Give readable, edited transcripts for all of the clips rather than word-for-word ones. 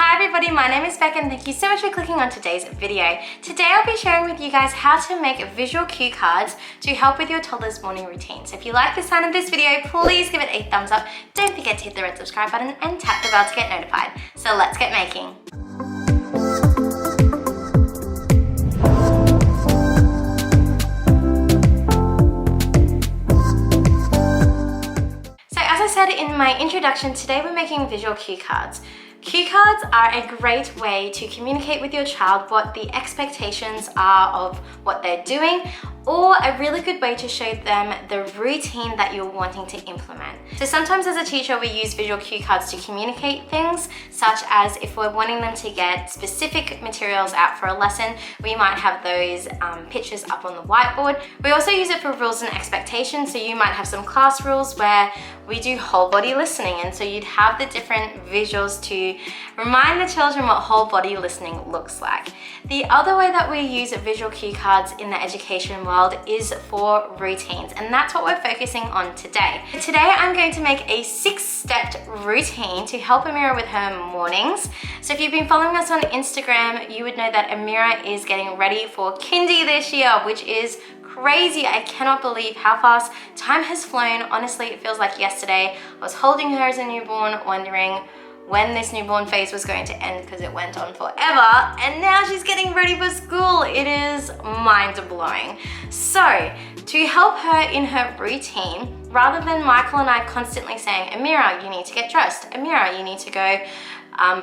Hi everybody, my name is Bek and thank you so much for clicking on today's video. Today I'll be sharing with you guys how to make visual cue cards to help with your toddler's morning routine. So if you like the sound of this video, please give it a thumbs up. Don't forget to hit the red subscribe button and tap the bell to get notified. So let's get making. So as I said in my introduction, today we're making visual cue cards. Cue cards are a great way to communicate with your child what the expectations are of what they're doing, or a really good way to show them the routine that you're wanting to implement. So sometimes as a teacher, we use visual cue cards to communicate things, such as if we're wanting them to get specific materials out for a lesson, we might have those pictures up on the whiteboard. We also use it for rules and expectations. So you might have some class rules where we do whole body listening, and so you'd have the different visuals to remind the children what whole body listening looks like. The other way that we use visual cue cards in the education world is for routines, and that's what we're focusing on today. Today I'm going to make a 6-step routine to help Amira with her mornings. So if you've been following us on Instagram, you would know that Amira is getting ready for Kindy this year, which is crazy. I cannot believe how fast time has flown. Honestly, it feels like yesterday. I was holding her as a newborn, wondering when this newborn phase was going to end because it went on forever, and now she's getting ready for school. It is mind-blowing. So to help her in her routine, rather than Michael and I constantly saying, Amira, you need to get dressed, Amira, you need to go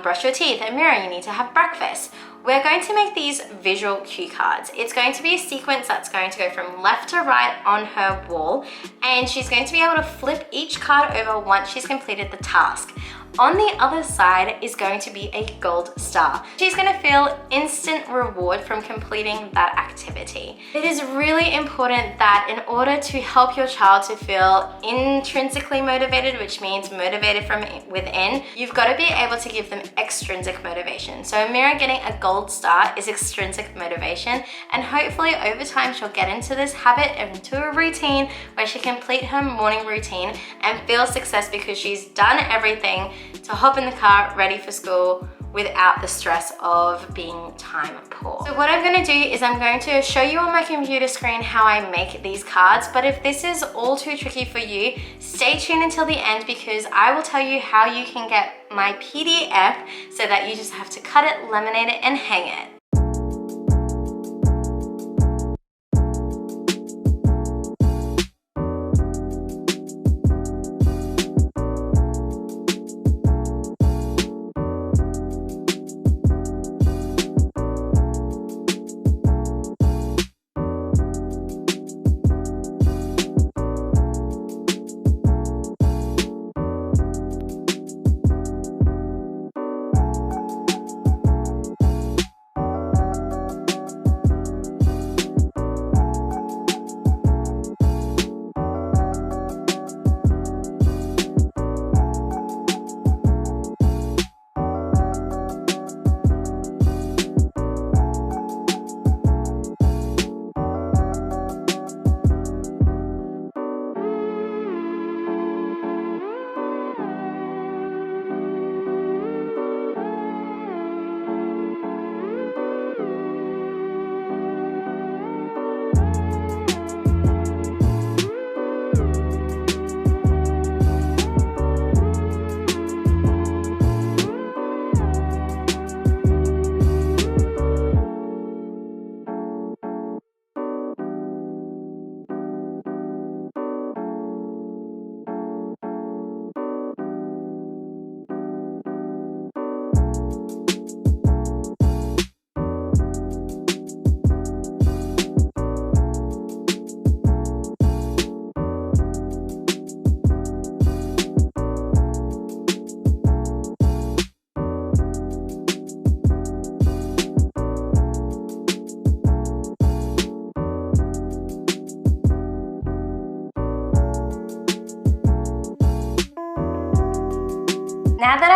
brush your teeth, Amira, you need to have breakfast, we're going to make these visual cue cards. It's going to be a sequence that's going to go from left to right on her wall, and she's going to be able to flip each card over once she's completed the task. On the other side is going to be a gold star. She's going to feel instant reward from completing that activity. It is really important that in order to help your child to feel intrinsically motivated, which means motivated from within, you've got to be able to give them extrinsic motivation. So Amira getting a gold star is extrinsic motivation, and hopefully over time she'll get into this habit and into a routine where she complete her morning routine and feel success because she's done everything to hop in the car ready for school without the stress of being time poor. So what I'm going to do is I'm going to show you on my computer screen how I make these cards, but if this is all too tricky for you, stay tuned until the end because I will tell you how you can get my PDF so that you just have to cut it, laminate it, and hang it.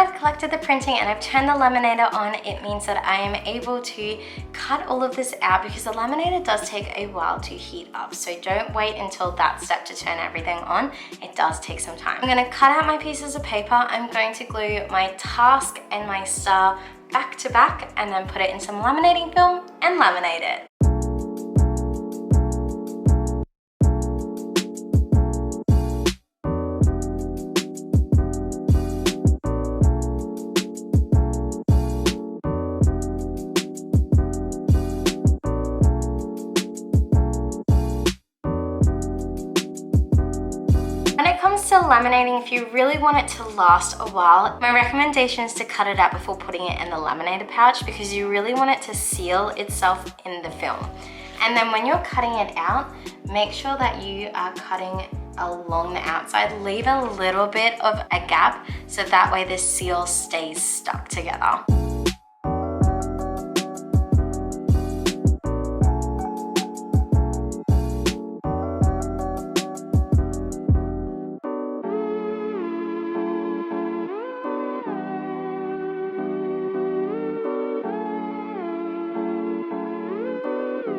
I've collected the printing and I've turned the laminator on, it means that I am able to cut all of this out because the laminator does take a while to heat up. So don't wait until that step to turn everything on. It does take some time. I'm going to cut out my pieces of paper. I'm going to glue my task and my star back to back and then put it in some laminating film and laminate it. To laminating, if you really want it to last a while, my recommendation is to cut it out before putting it in the laminator pouch because you really want it to seal itself in the film. And then when you're cutting it out, make sure that you are cutting along the outside. Leave a little bit of a gap so that way the seal stays stuck together.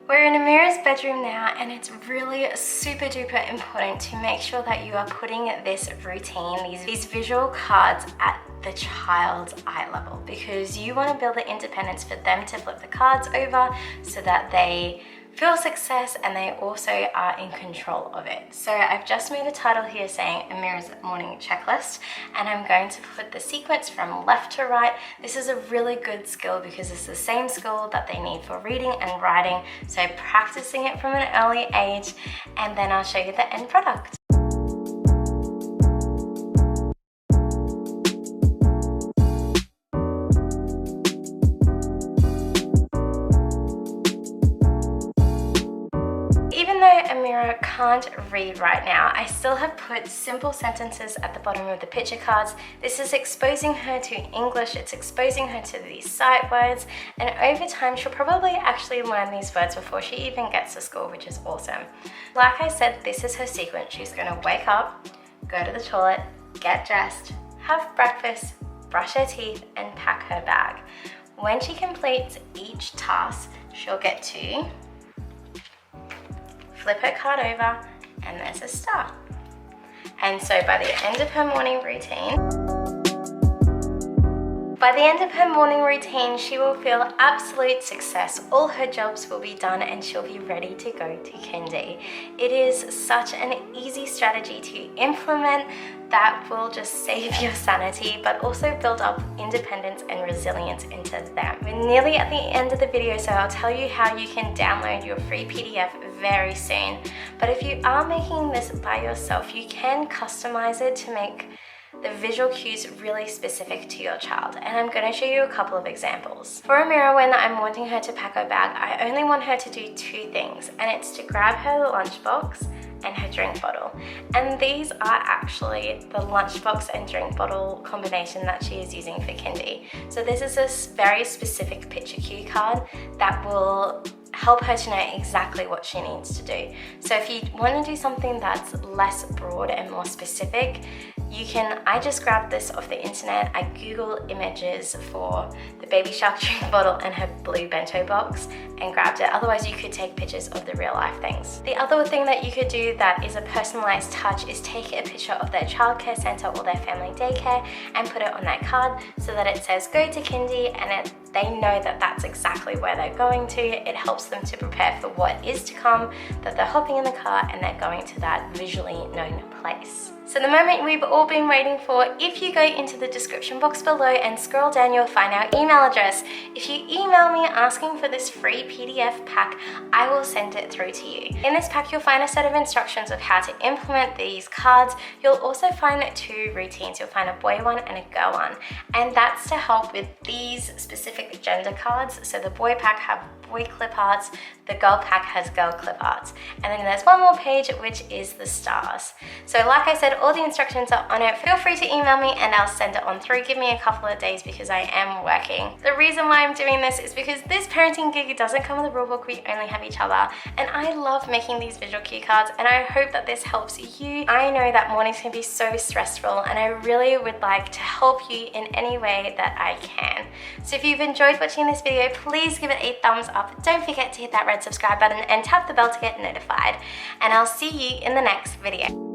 We're in Amira's bedroom now, and it's really super duper important to make sure that you are putting this routine, these visual cards at the child's eye level, because you want to build the independence for them to flip the cards over so that they feel success and they also are in control of it. So I've just made a title here saying Amira's morning checklist, and I'm going to put the sequence from left to right. This is a really good skill because it's the same skill that they need for reading and writing, so practicing it from an early age, and then I'll show you the end product. Amira can't read right now, I still have put simple sentences at the bottom of the picture cards. This is exposing her to English, it's exposing her to these sight words, and over time she'll probably actually learn these words before she even gets to school, which is awesome. Like I said, this is her sequence. She's going to wake up, go to the toilet, get dressed, have breakfast, brush her teeth, and pack her bag. When she completes each task, she'll get to flip her card over, and there's a star. And so by the end of her morning routine, she will feel absolute success. All her jobs will be done and she'll be ready to go to Kindy. It is such an easy strategy to implement that will just save your sanity, but also build up independence and resilience into them. We're nearly at the end of the video, so I'll tell you how you can download your free PDF very soon. But if you are making this by yourself, you can customize it to make the visual cues really specific to your child, and I'm going to show you a couple of examples. For Amira, when I'm wanting her to pack her bag, I only want her to do two things, and it's to grab her lunchbox and her drink bottle. And these are actually the lunchbox and drink bottle combination that she is using for Kindy. So this is a very specific picture cue card that will help her to know exactly what she needs to do. So if you want to do something that's less broad and more specific, I just grabbed this off the internet. I Google images for the Baby Shark drink bottle and her blue bento box and grabbed it. Otherwise, you could take pictures of the real life things. The other thing that you could do that is a personalized touch is take a picture of their childcare center or their family daycare and put it on that card so that it says go to Kindy, and they know that that's exactly where they're going to. It helps them to prepare for what is to come, that they're hopping in the car and they're going to that visually known place. So the moment we've all been waiting for, if you go into the description box below and scroll down, you'll find our email address. If you email me asking for this free PDF pack, I will send it through to you. In this pack, you'll find a set of instructions of how to implement these cards. You'll also find two routines. You'll find a boy one and a girl one. And that's to help with these specific specific gender cards. So the boy pack have boy clip arts, the girl pack has girl clip arts. And then there's one more page which is the stars. So like I said, all the instructions are on it. Feel free to email me and I'll send it on through. Give me a couple of days because I am working. The reason why I'm doing this is because this parenting gig doesn't come with a rule book, we only have each other. And I love making these visual cue cards and I hope that this helps you. I know that mornings can be so stressful and I really would like to help you in any way that I can. So if you've enjoyed watching this video, please give it a thumbs up. Don't forget to hit that red subscribe button and tap the bell to get notified. And I'll see you in the next video.